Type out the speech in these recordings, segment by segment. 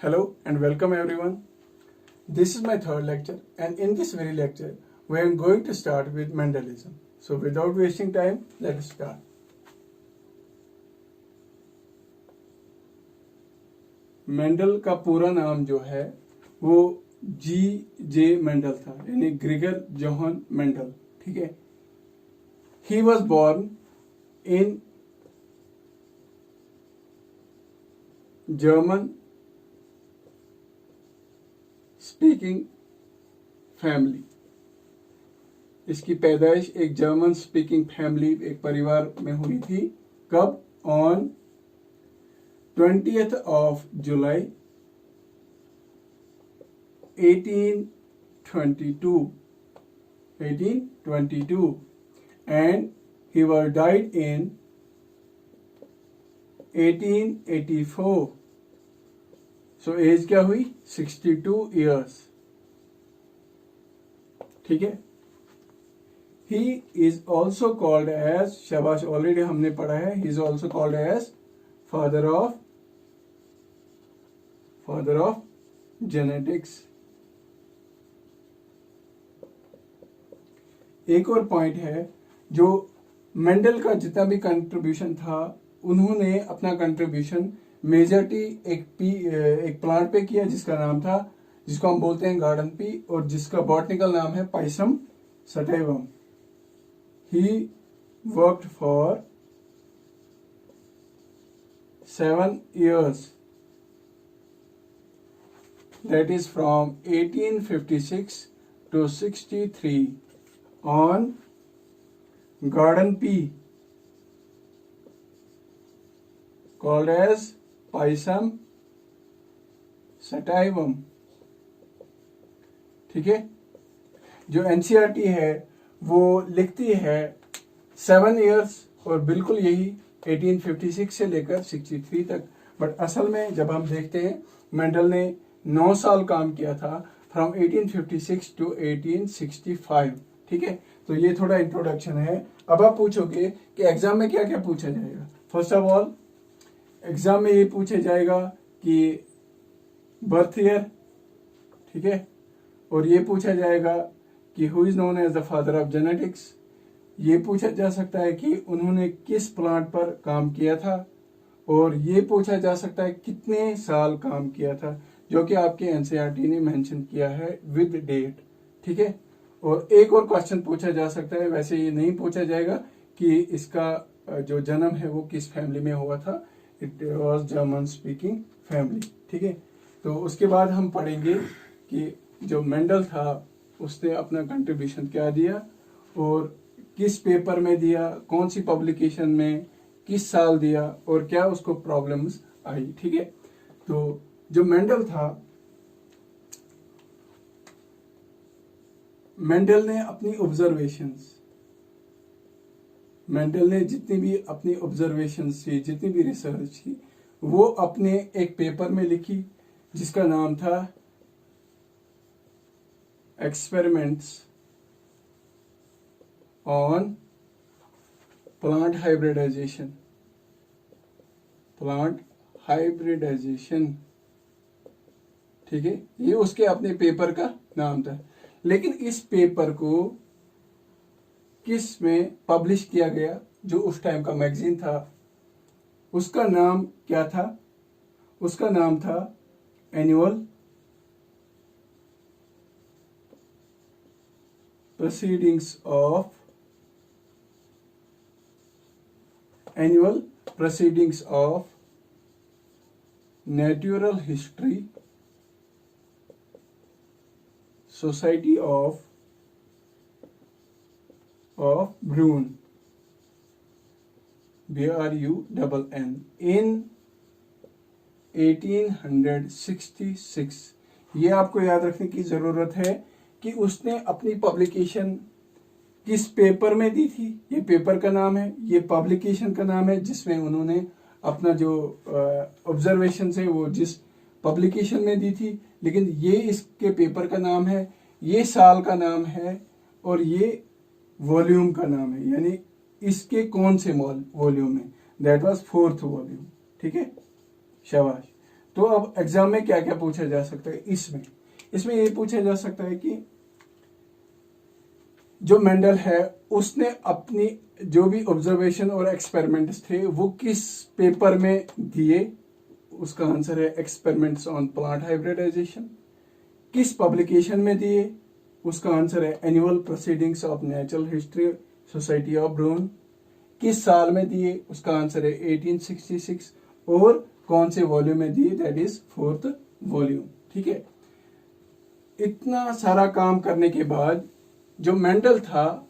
Hello and welcome everyone. This is my third lecture, and in this very lecture we are going to start with Mendelism. So without wasting time, let us start. Mendel का पूरा नाम जो है वो G.J. Mendel था, यानी Gregor Johan Mendel. ठीक है. He was born in German speaking family. इसकी पैदाइश एक जर्मन स्पीकिंग फैमिली, एक परिवार में हुई थी. कब? On 20th of July 1822 and he was died in 1884. So age क्या हुई? 62 years. ठीक है. ही इज ऑल्सो कॉल्ड एज, शाबाश, ऑलरेडी हमने पढ़ा है. ही is also called as father of genetics. एक और पॉइंट है, जो मेंडल का जितना भी कंट्रीब्यूशन था, उन्होंने अपना कंट्रीब्यूशन मेजॉरिटी एक प्लांट पे किया जिसका नाम था, जिसको हम बोलते हैं गार्डन पी, और जिसका बॉटनिकल नाम है Pisum sativum. He worked for 7 years, that is from 1856 to 63 on garden pea called as Pisum sativum. ठीक है. जो एनसीईआरटी है वो लिखती है 7 years, और बिल्कुल यही 1856 से लेकर 63 तक. बट असल में जब हम देखते हैं, मेंडल ने 9 साल काम किया था, फ्रॉम 1856 टू 1865. ठीक है. तो ये थोड़ा इंट्रोडक्शन है. अब आप पूछोगे कि एग्जाम में क्या क्या पूछा जाएगा. फर्स्ट ऑफ ऑल, एग्जाम में ये पूछा जाएगा कि बर्थ ईयर. ठीक है. और ये पूछा जाएगा कि who is known as the father of genetics. ये पूछा जा सकता है कि उन्होंने किस प्लांट पर काम किया था. और ये पूछा जा सकता है कितने साल काम किया था, जो कि आपके एनसीईआरटी ने मेंशन किया है विद डेट. ठीक है. और एक और क्वेश्चन पूछा जा सकता है, वैसे ये नहीं पूछा जाएगा कि इसका जो जन्म है वो किस फैमिली में हुआ था. It was German speaking family. ठीक है. तो उसके बाद हम पढ़ेंगे कि जो मेंडल था उसने अपना कंट्रीब्यूशन क्या दिया, और किस पेपर में दिया, कौन सी पब्लिकेशन में, किस साल दिया, और क्या उसको प्रॉब्लम्स आई. ठीक है. तो जो मेंडल था, मेंडल ने अपनी ऑब्जर्वेशंस, मेंडल ने जितनी भी अपनी ऑब्जर्वेशंस थी, जितनी भी रिसर्च थी, वो अपने एक पेपर में लिखी जिसका नाम था एक्सपेरिमेंट्स ऑन प्लांट हाइब्रिडाइजेशन. ठीक है. ये उसके अपने पेपर का नाम था. लेकिन इस पेपर को किस में पब्लिश किया गया, जो उस टाइम का मैगजीन था, उसका नाम क्या था? उसका नाम था annual proceedings of natural history society of Brunn, BRUNN, in 1866. ये आपको याद रखने की जरूरत है कि उसने अपनी पब्लिकेशन किस पेपर में दी थी. ये पेपर का नाम है, ये पब्लिकेशन का नाम है, जिसमें उन्होंने अपना जो ऑब्जर्वेशन है वो जिस पब्लिकेशन में दी थी. लेकिन ये इसके पेपर का नाम है, ये साल का नाम है, और ये वॉल्यूम का नाम है, यानी इसके कौन से वॉल्यूम में. That was 4th volume. ठीक है. शाबाश. तो अब एग्जाम में क्या क्या पूछा जा सकता है इसमें ये पूछा जा सकता है कि जो मेंडल है उसने अपनी जो भी ऑब्जर्वेशन और एक्सपेरिमेंट्स थे वो किस पेपर में दिए, उसका आंसर है एक्सपेरिमेंट्स ऑन प्लांट हाइब्रिडाइजेशन। किस पब्लिकेशन में दिए, उसका आंसर है annual proceedings of natural history society of Brunn. किस साल में दिए, उसका आंसर है 1866। और कौन से वॉल्यूम में दिए, दैट इज 4th वॉल्यूम। ठीक है, इतना सारा काम करने के बाद जो मेंडल था,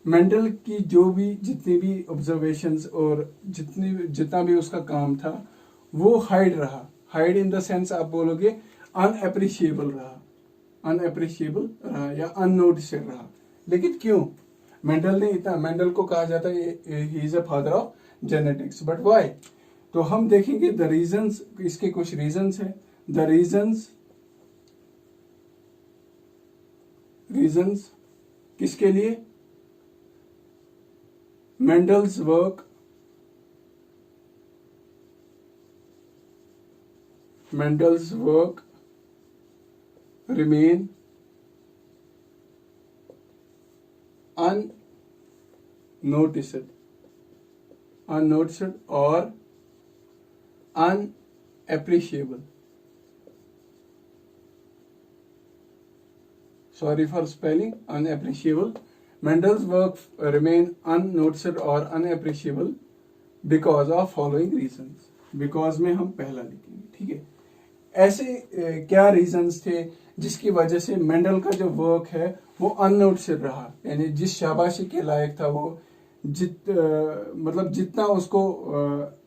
मेंडल की जो भी जितनी भी ऑब्जर्वेशंस और जितना भी उसका काम था वो हाइड रहा। हाइड इन द सेंस आप बोलोगे अनएप्रिशिएबल रहा या अननोटिस्ड रहा। लेकिन क्यों? मेंडल को कहा जाता है he is a father of genetics, but why? तो हम देखेंगे द रीजंस, इसके कुछ रीजंस हैं। द रीजंस किसके लिए? Mendel's work remain unnoticed or unappreciable. Sorry for spelling, unappreciable. Mendel's work remain unnoticed or unappreciable because of following reasons. Because में हम पहला लिखेंगे, ठीक है। ऐसे क्या रीजंस थे जिसकी वजह से मेंडल का जो वर्क है वो अननोटिस्ड रहा, यानी जिस शाबाशी के लायक था वो मतलब जितना उसको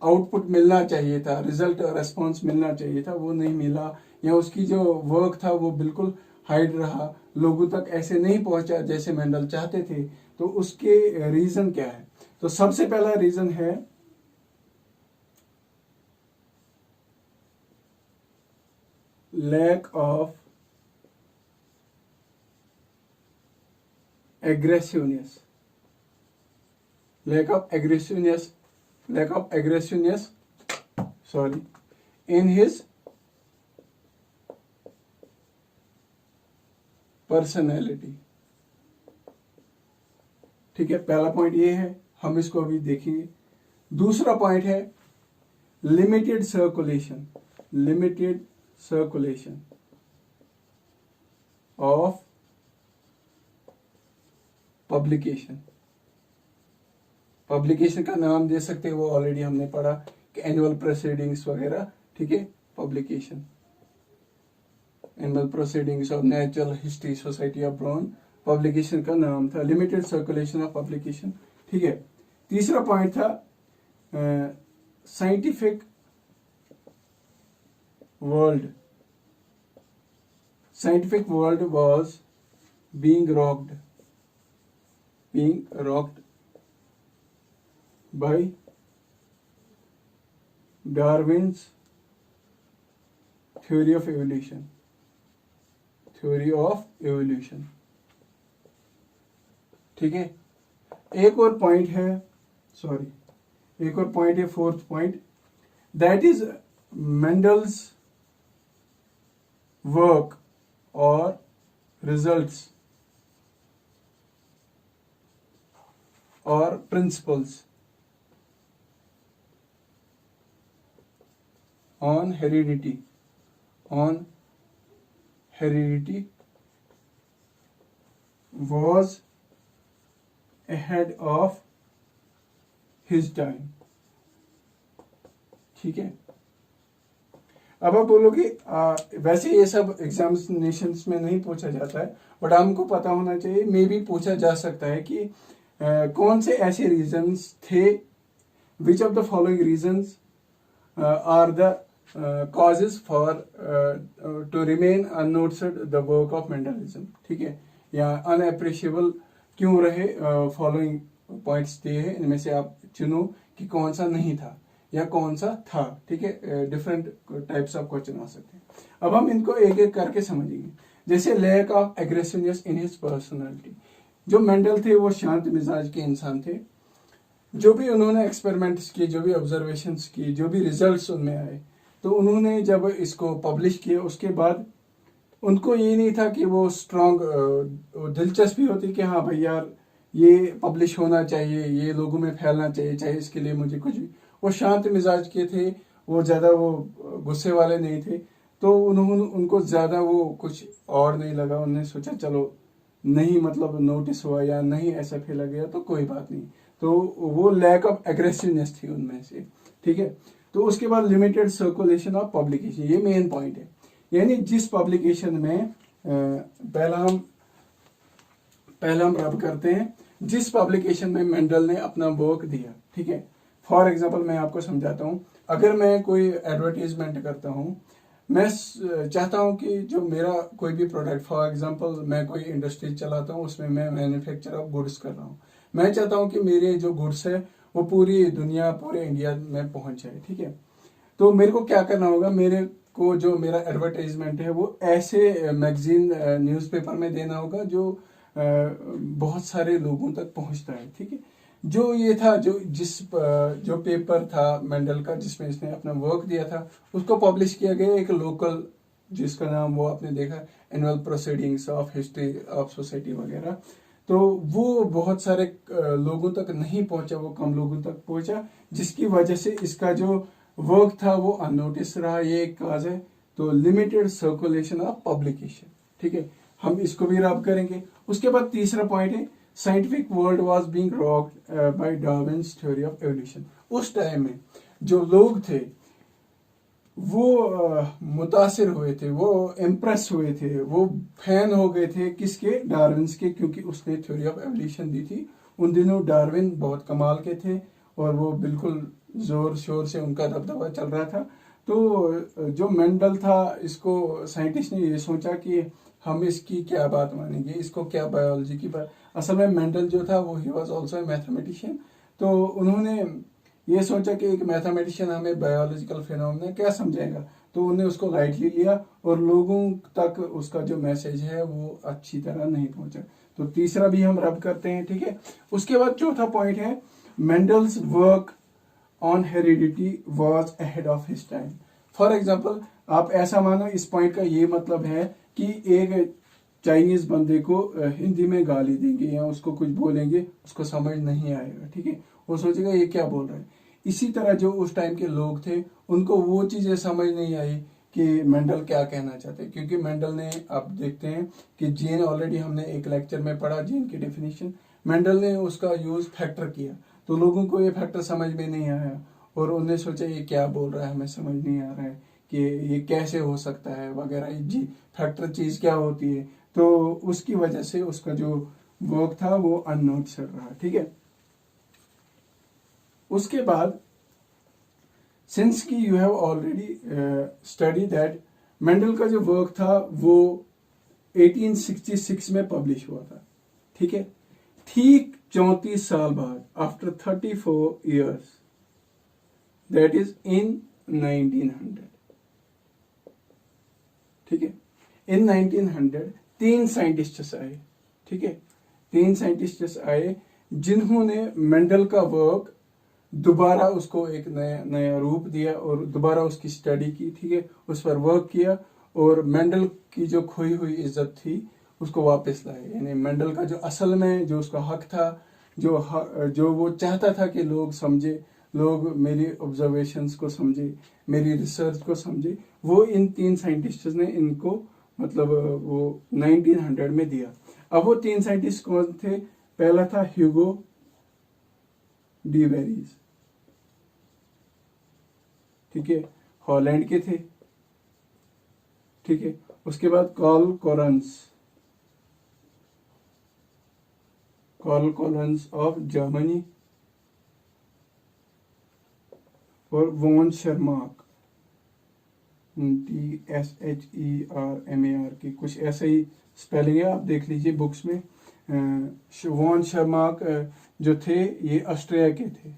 आउटपुट मिलना चाहिए था, रिजल्ट रेस्पॉन्स मिलना चाहिए था, वो नहीं मिला, या उसकी जो वर्क था वो बिल्कुल हाइड रहा, लोगों तक ऐसे नहीं पहुंचा जैसे मेंडल चाहते थे। तो उसके रीजन क्या है? तो सबसे पहला रीजन है lack of aggressiveness in his personality। ठीक है, पहला पॉइंट ये है, हम इसको अभी देखेंगे। दूसरा पॉइंट है लिमिटेड सर्कुलेशन ऑफ पब्लिकेशन का नाम दे सकते हैं, वो ऑलरेडी हमने पढ़ा कि एनुअल प्रोसीडिंग्स वगैरह, ठीक है। Publication, annual proceedings of natural history society of Brunn, publication का नाम था, लिमिटेड सर्कुलेशन ऑफ पब्लिकेशन, ठीक है। तीसरा पॉइंट था scientific world was being rocked by Darwin's theory of evolution। ठीक है। एक और पॉइंट है, fourth point, that is Mendel's work और रिजल्ट्स और principles on heredity was ahead of his time। ठीक है। अब आप बोलोगे वैसे ये सब एग्जामिनेशंस में नहीं पूछा जाता है, बट हमको पता होना चाहिए, मे भी पूछा जा सकता है कि कौन से ऐसे रीजंस थे, which of the following reasons are the causes for to remain unnoticed the work of Mendelism। ठीक है, या अनएप्रिशिएबल क्यों रहे, फॉलोइंग पॉइंट्स दिए हैं, इनमें से आप चुनो कि कौन सा नहीं था या कौन सा था। ठीक है, डिफरेंट टाइप्स ऑफ क्वेश्चन आ सकते हैं। अब हम इनको एक एक करके समझेंगे। जैसे lack of aggressiveness in his personality, जो मेंडल थे वो शांत मिजाज के इंसान थे। जो भी उन्होंने एक्सपेरिमेंट्स किए, जो भी ऑब्जर्वेशंस की, जो भी रिजल्ट्स उनमें आए, तो उन्होंने जब इसको पब्लिश किया उसके बाद उनको ये नहीं था कि वो स्ट्रांग दिलचस्पी होती कि हाँ भाई यार ये पब्लिश होना चाहिए, ये लोगों में फैलना चाहिए, चाहे इसके लिए मुझे कुछ भी। वो शांत मिजाज के थे, वो ज़्यादा वो गुस्से वाले नहीं थे, तो उन्होंने उनको ज़्यादा वो कुछ और नहीं लगा। उन्होंने सोचा चलो नहीं मतलब नोटिस हुआ या नहीं ऐसा फैला गया तो कोई बात नहीं। तो वो लैक ऑफ एग्रेसिवनेस थी उनमें से, ठीक है। तो उसके बाद लिमिटेड सर्कुलेशन ऑफ पब्लिकेशन, ये मेन पॉइंट है। यानी जिस पब्लिकेशन में पहला हम रब करते हैं, जिस पब्लिकेशन में मेंडल ने अपना वर्क दिया, ठीक है। फॉर एग्जांपल मैं आपको समझाता हूँ, अगर मैं कोई एडवर्टीजमेंट करता हूँ, मैं चाहता हूँ कि जो मेरा कोई भी प्रोडक्ट, फॉर एग्जांपल मैं कोई इंडस्ट्री चलाता हूँ, उसमें मैं मैन्युफैक्चर ऑफ गुड्स कर रहा हूँ। मैं चाहता हूँ कि मेरे जो गुड्स है वो पूरी दुनिया, पूरे इंडिया में पहुंच जाए, ठीक है। तो मेरे को क्या करना होगा, मेरे को जो मेरा एडवर्टाइजमेंट है वो ऐसे मैगजीन न्यूज़पेपर में देना होगा जो बहुत सारे लोगों तक पहुंचता है, ठीक है। जो ये था जो पेपर था मेंडल का जिसमें इसने अपना वर्क दिया था, उसको पब्लिश किया गया एक लोकल, जिसका नाम वो आपने देखा annual proceedings of history of society वगैरह। तो वो बहुत सारे लोगों तक नहीं पहुंचा, वो कम लोगों तक पहुंचा, जिसकी वजह से इसका जो वर्क था वो अननोटिस रहा। ये एक काज है। तो लिमिटेड सर्कुलेशन ऑफ पब्लिकेशन, ठीक है, हम इसको भी रब करेंगे। उसके बाद तीसरा पॉइंट है scientific world was being rocked by Darwin's theory of evolution. उस टाइम में जो लोग थे वो मुतासिर हुए थे, वो इम्प्रेस हुए थे, वो फैन हो गए थे किसके, डार्विन्स के, क्योंकि उसने थ्योरी ऑफ एवोल्यूशन दी थी। उन दिनों डार्विन बहुत कमाल के थे और वो बिल्कुल जोर शोर से उनका दबदबा चल रहा था। तो जो मेंडल था, इसको साइंटिस्ट ने ये सोचा कि हम इसकी क्या बात मानेंगे, इसको क्या बायोलॉजी की बात। असल में मेंडल जो था वो he was also a mathematician. तो उन्होंने ये सोचा कि एक मैथमेटिशियन हमें बायोलॉजिकल फिनोमेना क्या समझाएगा, तो उन्होंने उसको लाइटली लिया और लोगों तक उसका जो मैसेज है वो अच्छी तरह नहीं पहुंचा। तो तीसरा भी हम रब करते हैं, ठीक है। उसके बाद चौथा पॉइंट है Mendel's work on heredity was ahead of his time. For example आप ऐसा मानो, इस पॉइंट का ये मतलब है कि एक चाइनीज बंदे को हिंदी में गाली देंगे या उसको कुछ बोलेंगे, उसको समझ नहीं आएगा, ठीक है, वो सोचेगा ये क्या बोल रहा है। इसी तरह जो उस टाइम के लोग थे उनको वो चीजें समझ नहीं आई कि मेंडल क्या कहना चाहते, क्योंकि मेंडल ने, आप देखते हैं कि जीन ऑलरेडी हमने एक लेक्चर में पढ़ा जीन की डेफिनेशन, मेंडल ने उसका यूज फैक्टर किया, तो लोगों को ये फैक्टर समझ में नहीं आया और उन्हें सोचा ये क्या बोल रहा है, हमें समझ नहीं आ रहा है कि ये कैसे हो सकता है वगैरह, जी फैक्टर चीज क्या होती है। तो उसकी वजह से उसका जो वर्क था वो अननोटिस रहा, ठीक है। उसके बाद सिंस की you have already study that, Mendel का जो वर्क था वो 1866 में पब्लिश हुआ था, ठीक है। ठीक 34 साल बाद, after 34 years, that is in 1900, ठीक है। इन 1900 तीन साइंटिस्ट्स आए, ठीक है, तीन साइंटिस्ट्स आए जिन्होंने मेंडल का वर्क दोबारा उसको एक नया रूप दिया और दोबारा उसकी स्टडी की, ठीक है, उस पर वर्क किया और मेंडल की जो खोई हुई इज्जत थी उसको वापस लाए। यानी मेंडल का जो असल में जो उसका हक था, जो वो चाहता था कि लोग समझे, लोग मेरी ऑब्जर्वेशंस को समझे, मेरी रिसर्च को समझे, वो इन तीन साइंटिस्ट्स ने इनको मतलब वो 1900 में दिया। अब वो तीन साइंटिस्ट कौन थे? पहला था ह्यूगो डी वेरीज, ठीक है, हॉलैंड के थे, ठीक है। उसके बाद कार्ल कॉलन्स ऑफ जर्मनी और वॉन शर्माक, TSHERMAR की कुछ ऐसे ही स्पेलिंग है, आप देख लीजिए बुक्स में। वॉन शर्माक जो थे ये ऑस्ट्रिया के थे,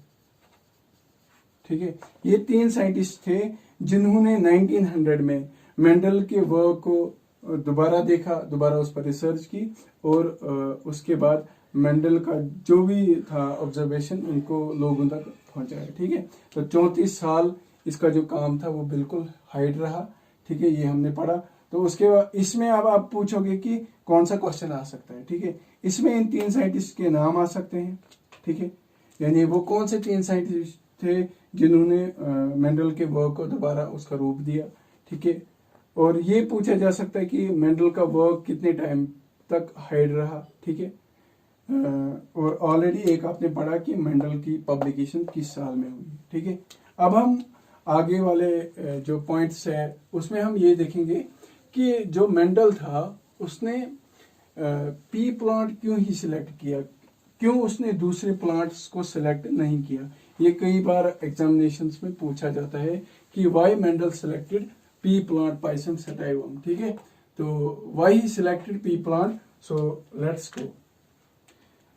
ठीक है। ये तीन साइंटिस्ट थे जिन्होंने 1900 में मेंडल के वर्क को दोबारा देखा, दोबारा उस पर रिसर्च की और उसके बाद मेंडल का जो भी था ऑब्जर्वेशन उनको लोगों तक पहुंचाया, ठीक है। तो 34 साल इसका जो काम था वो बिल्कुल हाइड रहा, ठीक है, ये हमने पढ़ा। तो उसके बाद इसमें अब आप पूछोगे कि कौन सा क्वेश्चन आ सकता है, ठीक है, इसमें इन 3 साइंटिस्ट के नाम आ सकते हैं, ठीक है, यानी वो कौन से 3 साइंटिस्ट थे जिन्होंने मेंडल के वर्क को दोबारा उसका रूप दिया, ठीक है, और ये पूछा जा सकता है कि मेंडल का वर्क कितने टाइम तक हाइड रहा, ठीक है, और ऑलरेडी एक आपने पढ़ा कि मेंडल की पब्लिकेशन किस साल में हुई, ठीक है। अब हम आगे वाले जो पॉइंट्स है उसमें हम ये देखेंगे कि जो मेंडल था उसने पी प्लांट क्यों ही सिलेक्ट किया, क्यों उसने दूसरे प्लांट्स को सिलेक्ट नहीं किया। ये कई बार एग्जामिनेशंस में पूछा जाता है कि why Mendel selected pea plant Pisum sativum, ठीक है, तो why he selected pea plant. So let's go.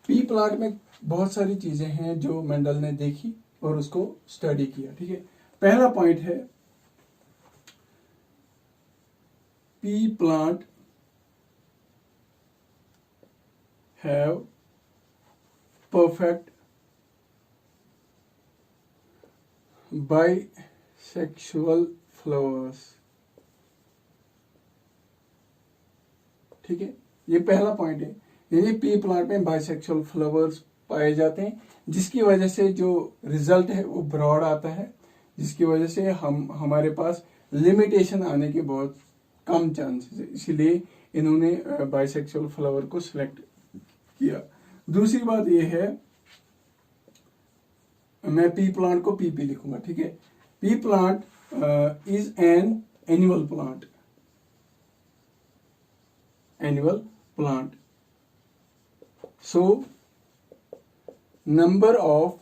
Pea plant में बहुत सारी चीजें हैं जो मेंडल ने देखी और उसको स्टडी किया, ठीक है। पहला पॉइंट है P plant have perfect bisexual flowers, ठीक है, ये पहला पॉइंट है। यानी पी प्लांट में बाइसेक्सुअल फ्लावर्स पाए जाते हैं, जिसकी वजह से जो रिजल्ट है वो ब्रॉड आता है, जिसकी वजह से हमारे पास लिमिटेशन आने के बहुत कम चांसेस है, इसीलिए इन्होंने बाइसेक्सुअल फ्लावर को सिलेक्ट किया। दूसरी बात ये है, मैं पी प्लांट को पीपी लिखूंगा, ठीक है। P plant is an annual plant, annual plant, so number of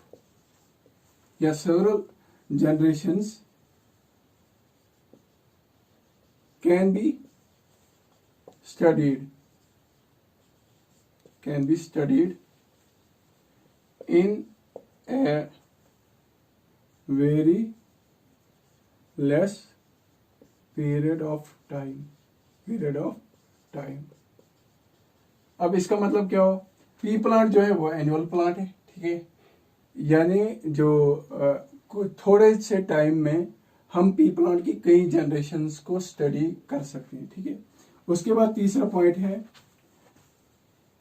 या several generations can be studied in a very less period of time। अब इसका मतलब क्या हो, पी प्लांट जो है वो एनुअल प्लांट है, ठीक है, यानी जो थोड़े से टाइम में हम पी प्लांट की कई जनरेशन्स को स्टडी कर सकते हैं, ठीक है। उसके बाद तीसरा पॉइंट है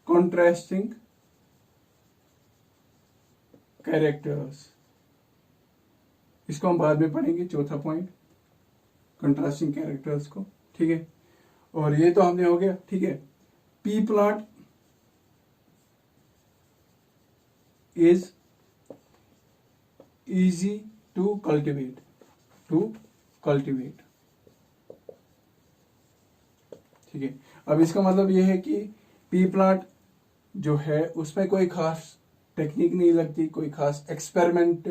कॉन्ट्रास्टिंग कैरेक्टर्स, इसको हम बाद में पढ़ेंगे, चौथा पॉइंट कंट्रास्टिंग कैरेक्टर्स को, ठीक है। और ये तो हमने हो गया, ठीक है। P plant is easy to cultivate, ठीक है। अब इसका मतलब यह है कि पी प्लांट जो है उसमें कोई खास टेक्निक नहीं लगती, कोई खास एक्सपेरिमेंट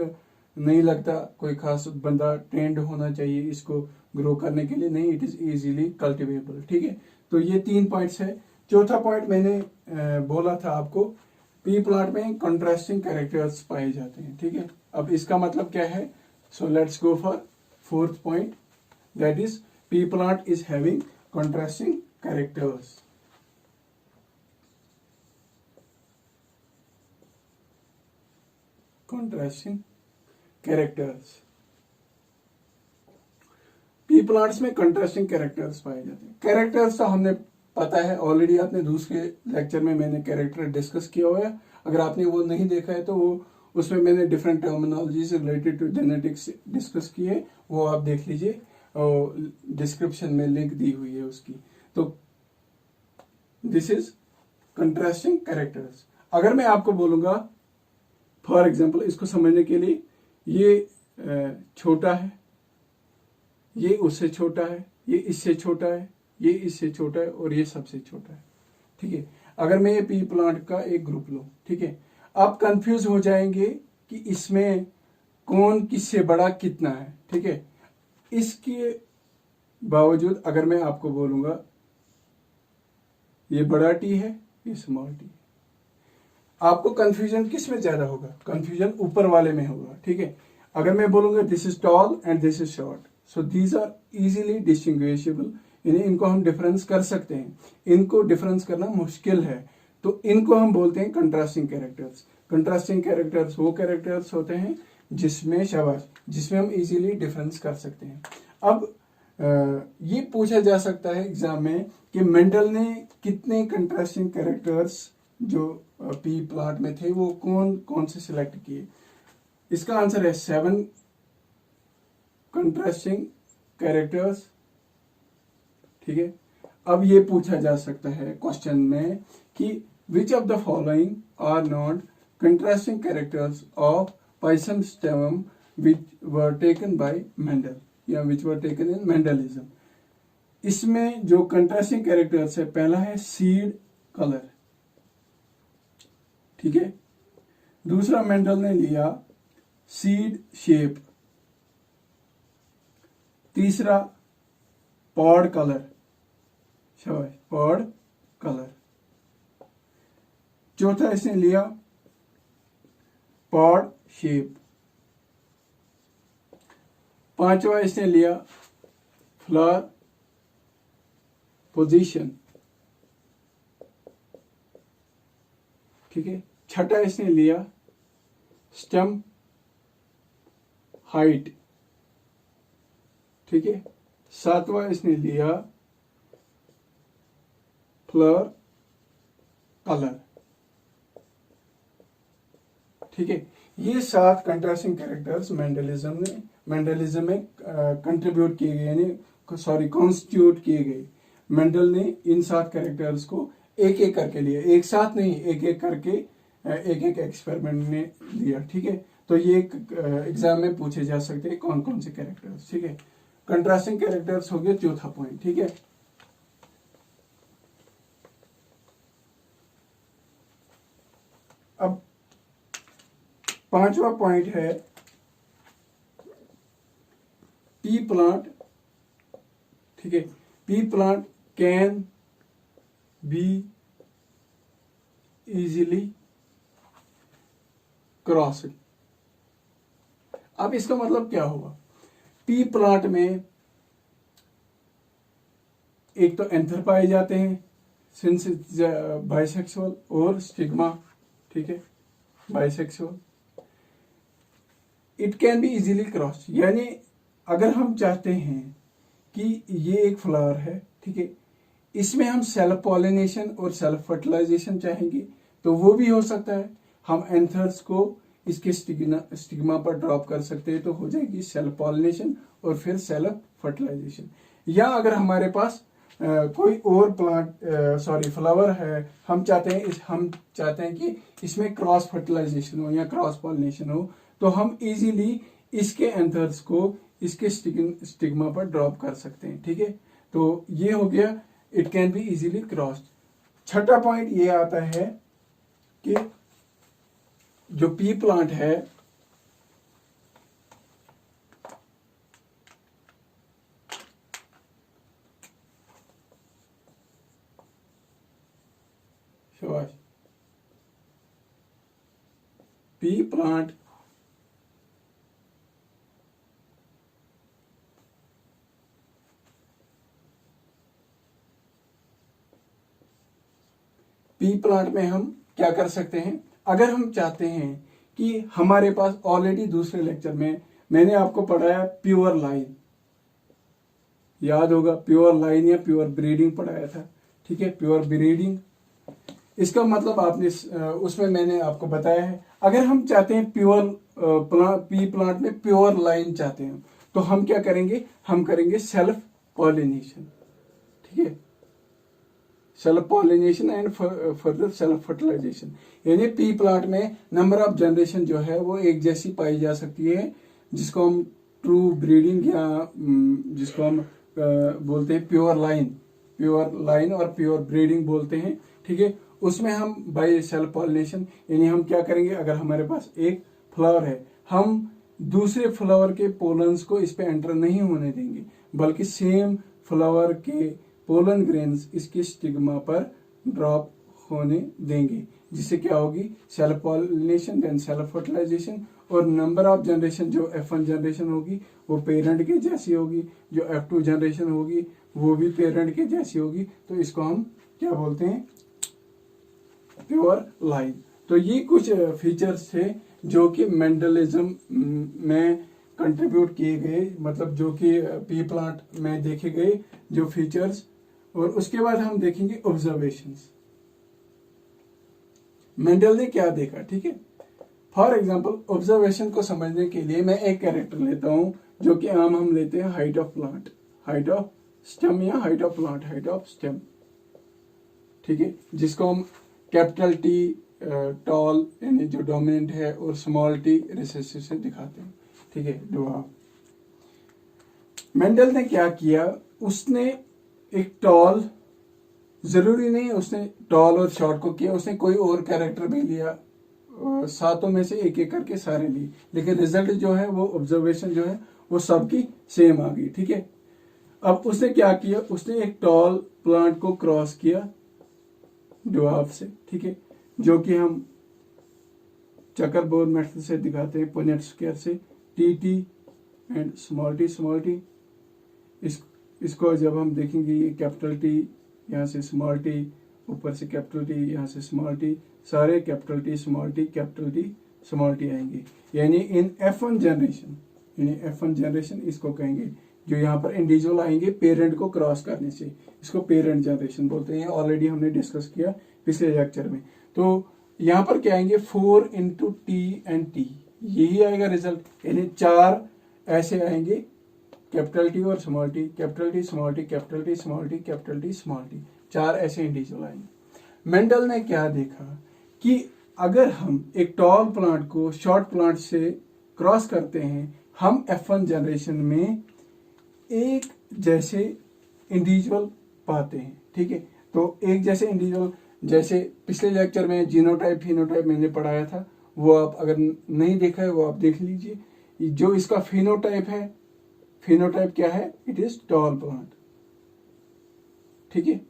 नहीं लगता, कोई खास बंदा ट्रेंड होना चाहिए इसको ग्रो करने के लिए, नहीं, इट इज इजीली कल्टिवेबल, ठीक है। तो ये 3 पॉइंट्स है। चौथा पॉइंट मैंने बोला था आपको, पी प्लांट में कंट्रास्टिंग कैरेक्टर्स पाए जाते हैं, ठीक है। अब इसका मतलब क्या है, सो let's go for 4th point, that is P plant is having contrasting characters. Contrasting characters, P plants में कंट्रास्टिंग कैरेक्टर्स पाए जाते हैं। कैरेक्टर्स तो हमने पता है ऑलरेडी, आपने दूसरे लेक्चर में मैंने कैरेक्टर डिस्कस किया हुआ है, अगर आपने वो नहीं देखा है तो वो उसमें मैंने different terminologies related to genetics discuss की है, वो आप देख लीजिए, और डिस्क्रिप्शन में लिंक दी हुई है उसकी। तो दिस इज कंट्रास्टिंग कैरेक्टर्स। अगर मैं आपको बोलूंगा फॉर एग्जांपल, इसको समझने के लिए, ये छोटा है, ये उससे छोटा है, ये इससे छोटा है, ये इससे छोटा है, और ये सबसे छोटा है, ठीक है। अगर मैं ये पी प्लांट का एक ग्रुप लूं, ठीक है, आप कंफ्यूज हो जाएंगे कि इसमें कौन किससे बड़ा कितना है, ठीक है। इसके बावजूद अगर मैं आपको बोलूंगा ये बड़ा टी है, ये स्मॉल टी है, आपको कंफ्यूजन किस में ज्यादा होगा, कंफ्यूजन ऊपर वाले में होगा, ठीक है। अगर मैं बोलूंगा this is tall and this is short, so these are easily distinguishable, यानी इनको हम डिफरेंस कर सकते हैं, इनको डिफरेंस करना मुश्किल है, तो इनको हम बोलते हैं कंट्रास्टिंग कैरेक्टर्स। कंट्रास्टिंग कैरेक्टर्स वो कैरेक्टर्स होते हैं जिसमें, शाबाश, जिसमें हम इजीली डिफरेंस कर सकते हैं। अब ये पूछा जा सकता है एग्जाम में कि मेंडल ने कितने कंट्रास्टिंग कैरेक्टर्स जो पी प्लॉट में थे वो कौन कौन से सिलेक्ट किए। इसका आंसर है 7 कंट्रास्टिंग कैरेक्टर्स। ठीक है, अब ये पूछा जा सकता है क्वेश्चन में कि which of the following are not contrasting characters of pisum sativum which were taken by Mendel या which were taken in Mendelism. इसमें जो कंट्रास्टिंग कैरेक्टर्स है, पहला है सीड कलर। ठीक है, दूसरा मेंडल ने लिया सीड शेप, तीसरा पॉड कलर, शाबाश पॉड कलर, चौथा इसने लिया पॉड शेप, पांचवा इसने लिया फ्लावर पोजीशन। ठीक है, छठा इसने लिया स्टेम हाइट। ठीक है, सातवां इसने लिया फ्लावर कलर। ठीक है, ये 7 कंट्रास्टिंग कैरेक्टर्स मेंडलिज्म में कंट्रीब्यूट किए गए, यानी सॉरी कॉन्स्टिट्यूट किए गए। मेंडल ने इन 7 कैरेक्टर्स को एक एक करके लिया, एक साथ नहीं, एक एक करके एक एक एक्सपेरिमेंट ने लिया। ठीक है, तो ये एग्जाम में पूछे जा सकते हैं कौन कौन से कैरेक्टर्स। ठीक है, कंट्रास्टिंग कैरेक्टर्स हो गए चौथा पॉइंट। ठीक है, अब पांचवा पॉइंट है पी प्लांट। ठीक है, P plant can be easily crossed. अब इसका मतलब क्या हुआ, पी प्लांट में एक तो एंथर पाए जाते हैं सिंस बाइसेक्सुअल और स्टिग्मा। ठीक है, bisexual, it can be easily cross, यानी अगर हम चाहते हैं कि ये एक फ्लावर है, ठीक है, इसमें हम सेल्फ पॉलिनेशन और सेल्फ फर्टिलाइजेशन चाहेंगे तो वो भी हो सकता है। हम एंथर्स को इसके स्टिग्मा पर ड्रॉप कर सकते हैं तो हो जाएगी सेल्फ पॉलिनेशन और फिर सेल्फ फर्टिलाइजेशन। या अगर हमारे पास कोई और प्लांट फ्लावर है, हम चाहते हैं कि इसमें क्रॉस फर्टिलाइजेशन हो या क्रॉस पॉलिनेशन हो, तो हम इजीली इसके एंथर्स को इसके स्टिग्मा पर ड्रॉप कर सकते हैं। ठीक है, तो ये हो गया it can be easily crossed. छठा पॉइंट ये आता है कि जो पी प्लांट है पी प्लांट पी प्लांट में हम क्या कर सकते हैं, अगर हम चाहते हैं कि हमारे पास ऑलरेडी दूसरे लेक्चर में मैंने आपको पढ़ाया प्योर लाइन, याद होगा प्योर लाइन या प्योर ब्रीडिंग पढ़ाया था। ठीक है, प्योर ब्रीडिंग, इसका मतलब आपने उसमें मैंने आपको बताया है अगर हम चाहते हैं पी प्लांट में प्योर लाइन चाहते हैं तो हम क्या करेंगे, हम करेंगे सेल्फ पॉलिनेशन। ठीक है, self pollination and further self fertilization, यानी पी प्लांट में नंबर ऑफ जनरेशन जो है वो एक जैसी पाई जा सकती है, जिसको हम ट्रू ब्रीडिंग या जिसको हम बोलते हैं प्योर लाइन और प्योर ब्रीडिंग बोलते हैं। ठीक है, उसमें हम बाय सेल्फ पॉलिनेशन यानी हम क्या करेंगे, अगर हमारे पास एक फ्लावर है हम दूसरे फ्लावर के पोलन्स को इस पे एंटर नहीं होने देंगे, बल्कि सेम फ्लावर के पोलन ग्रेन्स इसके स्टिग्मा पर ड्रॉप होने देंगे, जिससे क्या होगी self pollination then self fertilization, और नंबर ऑफ जनरेशन जो F1 जनरेशन होगी वो पेरेंट के जैसी होगी, जो F2 जनरेशन होगी वो भी पेरेंट के जैसी होगी। तो इसको हम क्या बोलते हैं, प्योर लाइन। तो ये कुछ फीचर्स थे जो कि मेंडलिज्म में कंट्रीब्यूट किए गए, मतलब जो कि पी प्लांट में देखे गए जो फीचर्स, और उसके बाद हम देखेंगे ऑब्जर्वेशंस। मेंडल ने क्या देखा, ठीक है। फॉर एग्जाम्पल ऑब्जर्वेशन को समझने के लिए मैं एक कैरेक्टर लेता हूं जो कि आम हम लेते हैं height of plant, height of stem या height of plant, height of stem, ठीक है, जिसको हम कैपिटल टी टॉल यानी जो डोमिनेंट है और स्मॉल टी रिसेसिव से दिखाते हैं, ठीक है, ड्वार्फ। मेंडल ने क्या किया, उसने एक टॉल, जरूरी नहीं उसने टॉल और शॉर्ट को किया, उसने कोई और कैरेक्टर भी लिया, सातों में से एक एक करके सारे लिए, लेकिन रिजल्ट जो है वो ऑब्जर्वेशन जो है वो सबकी सेम आ गई, ठीक है। अब उसने क्या किया, उसने एक टॉल प्लांट को क्रॉस किया ड्वार्फ से, ठीक है, जो कि हम चकर बोर्ड मेथड से दिखाते हैं, पुनेट स्क्वायर से, T T and small T. इसको जब हम देखेंगे, ये कैपिटल टी, यहाँ से स्मॉल टी, ऊपर से कैपिटल टी, यहाँ से स्मॉल टी, सारे capital T small T, capital T small T आएंगे, यानी इन F1 जनरेशन, यानी F1 जनरेशन इसको कहेंगे, जो यहाँ पर इंडिविजुअल आएंगे पेरेंट को क्रॉस करने से, इसको पेरेंट जनरेशन बोलते हैं। ऑलरेडी हमने डिस्कस किया पिछले लेक्चर में। तो यहाँ पर क्या आएंगे, 4 इंटू टी एंड टी, यही आएगा रिजल्ट, यानी 4 ऐसे आएंगे, कैपिटल टी और small T, capital T small T, capital T small T, capital T small T, 4 ऐसे इंडिविजुअल आएंगे। मेंडल ने क्या देखा कि अगर हम एक टॉल प्लांट को शॉर्ट प्लांट से क्रॉस करते हैं, हम F1 जनरेशन में एक जैसे इंडिविजुअल पाते हैं, ठीक है। तो एक जैसे इंडिविजुअल, जैसे पिछले लेक्चर में जीनोटाइप फिनोटाइप मैंने पढ़ाया था, वो आप अगर नहीं देखा है वो आप देख लीजिए। जो इसका फिनोटाइप है, फिनोटाइप क्या है, इट इज टॉल प्लांट, ठीक है।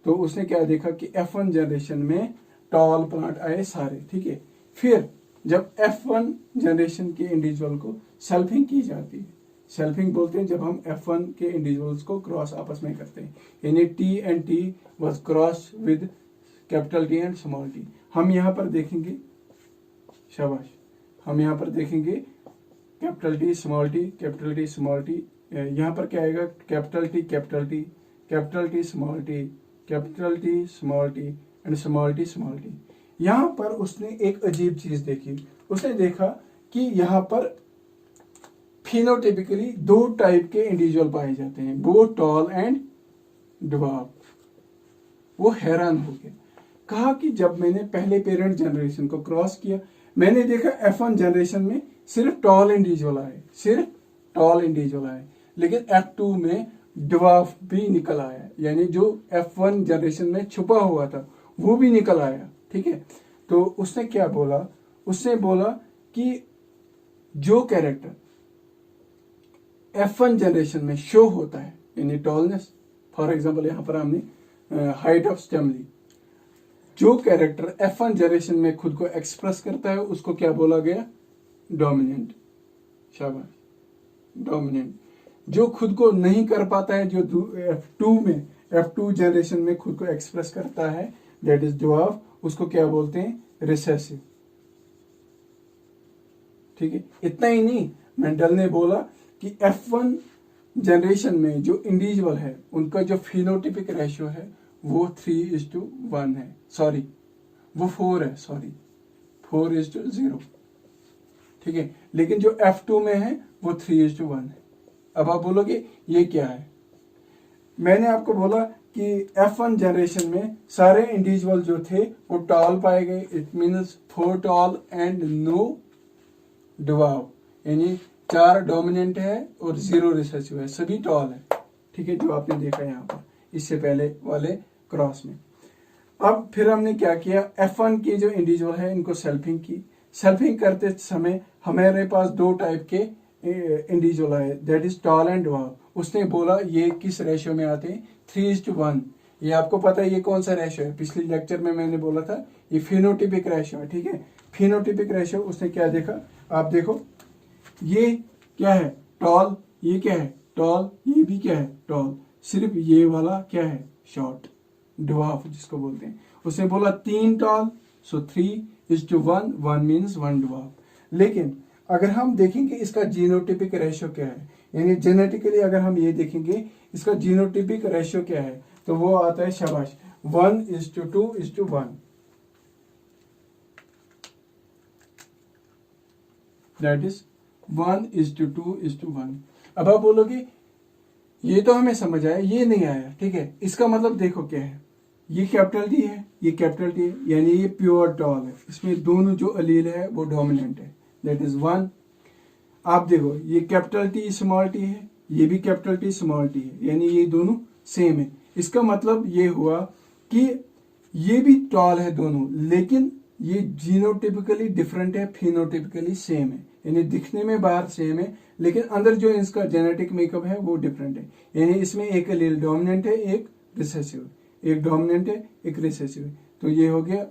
तो उसने क्या देखा कि F1 जनरेशन में टॉल प्लांट आए सारे, ठीक है। फिर जब F1 जनरेशन के इंडिविजुअल को सेल्फिंग की जाती है, सेल्फिंग बोलते हैं जब हम F1 के इंडिविजुअल्स को क्रॉस आपस में करते हैं, यानी T and tea was cross with capital T and small T. हम यहाँ पर देखेंगे, शाबाश, हम यहाँ पर देखेंगे capital T small T, capital T small T, यहाँ पर क्या आएगा, capital T capital T, capital T small T, capital T small T and small T small T. यहाँ पर उसने एक अजीब चीज देखी, उसने देखा कि यहाँ पर फिनोटिपिकली 2 टाइप के इंडिविजुअल पाए जाते हैं, वो टॉल एंड ड्वार्फ। वो हैरान हो गया, कहा कि जब मैंने पहले पेरेंट जनरेशन को क्रॉस किया, मैंने देखा F1 जनरेशन में सिर्फ टॉल इंडिविजुअल आए, सिर्फ टॉल इंडिविजुअल आए, लेकिन F2 में ड्वार्फ भी निकल आया, यानी जो F1 जनरेशन में छुपा हुआ था वो भी निकल आया, ठीक है। तो उसने क्या बोला, उसने बोला कि जो कैरेक्टर F1 जनरेशन में शो होता है, यानी टॉलनेस, फॉर एग्जांपल यहाँ पर हमने हाइट ऑफ स्टेम ली, जो कैरेक्टर F1 जनरेशन में खुद को एक्सप्रेस करता है उसको क्या बोला गया, डोमिनेंट, शाबाश, डोमिनेंट। जो खुद को नहीं कर पाता है, जो F2 जनरेशन में खुद को एक्सप्रेस करता है, दैट इज ड्वार्फ, उसको क्या बोलते हैं, रिसेसिव, ठीक है। इतना ही नहीं, मेंडल ने बोला कि F1 जनरेशन में जो इंडिविजुअल है उनका जो फिनोटिपिक रेशियो है वो 3:1 है, सॉरी वो 4 है, सॉरी 4:0, ठीक है। लेकिन जो F2 में है वो 3:1 है। अब आप बोलोगे ये क्या है, मैंने आपको बोला कि F1 जनरेशन में सारे इंडिविजुअल जो थे वो टॉल पाए गए, it means 4 tall and no dwarf, यानी 4 डोमिनेंट है और 0 रिसेसिव है, सभी टॉल है, ठीक है, जो आपने देखा यहाँ पर इससे पहले वाले क्रॉस में। अब फिर हमने क्या किया, F1 के जो इंडिविजुअल है इनको सेल्फिंग की, सेल्फिंग करते समय हमारे पास 2 टाइप के इंडिविजुअल आए, that is tall and dwarf. उसने बोला ये किस रेशियो में आते हैं, 3:1। ये आपको पता है ये कौन सा रेशियो है, पिछले लेक्चर में मैंने बोला था ये फिनोटिपिक रेशियो है, ठीक है। फिनोटिपिक रेशियो उसने क्या देखा, आप देखो, ये क्या है, टॉल, ये क्या है, टॉल, ये भी क्या है, टॉल, सिर्फ ये वाला क्या है, शॉर्ट, ड्वार्फ जिसको बोलते हैं। उसने बोला 3 टॉल, सो 3:1, 1 मीन्स 1 ड्वार्फ। लेकिन अगर हम देखेंगे इसका जीनोटिपिक रेशियो क्या है, यानी जेनेटिकली अगर हम ये देखेंगे इसका जीनोटिपिक रेशियो क्या है, तो वो आता है शाबाश 1:2:1, दैट इज 1:2:1। अब आप बोलोगे ये तो हमें समझ आया, ये नहीं आया, ठीक है। इसका मतलब देखो क्या है, ये कैपिटल टी है, ये कैपिटल टी है, यानी ये प्योर टॉल है, इसमें दोनों जो अलील है वो डोमिनेंट है, दैट इज 1। आप देखो ये कैपिटल टी स्मॉल टी है, ये भी कैपिटल टी स्मॉल टी है, यानी ये दोनों सेम है। इसका मतलब ये हुआ कि ये भी टॉल है दोनों, लेकिन ये जीनोटिपिकली डिफरेंट है, फिनोटिपिकली सेम है, यानी दिखने में बाहर सेम है लेकिन अंदर जो इसका जेनेटिक मेकअप है वो डिफरेंट है। यानी इसमें एक एलील डोमिनेंट है, एक रिसेसिव है, एक डोमिनेंट है, एक रिसेसिव है, तो ये हो गया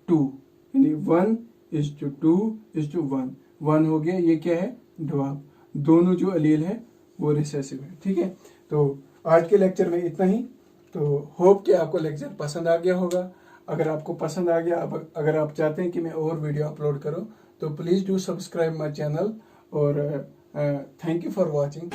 2, यानी 1:2:1, 1 हो गया। ये क्या है, जवाब, दोनों जो अलील है वो रिसेसिव है, ठीक है। तो आज के लेक्चर में इतना ही। तो होप कि आपको लेक्चर पसंद आ गया होगा। अगर आपको पसंद आ गया, अगर आप चाहते हैं कि मैं और वीडियो अपलोड करूं, तो please do subscribe my channel और थैंक यू फॉर वॉचिंग।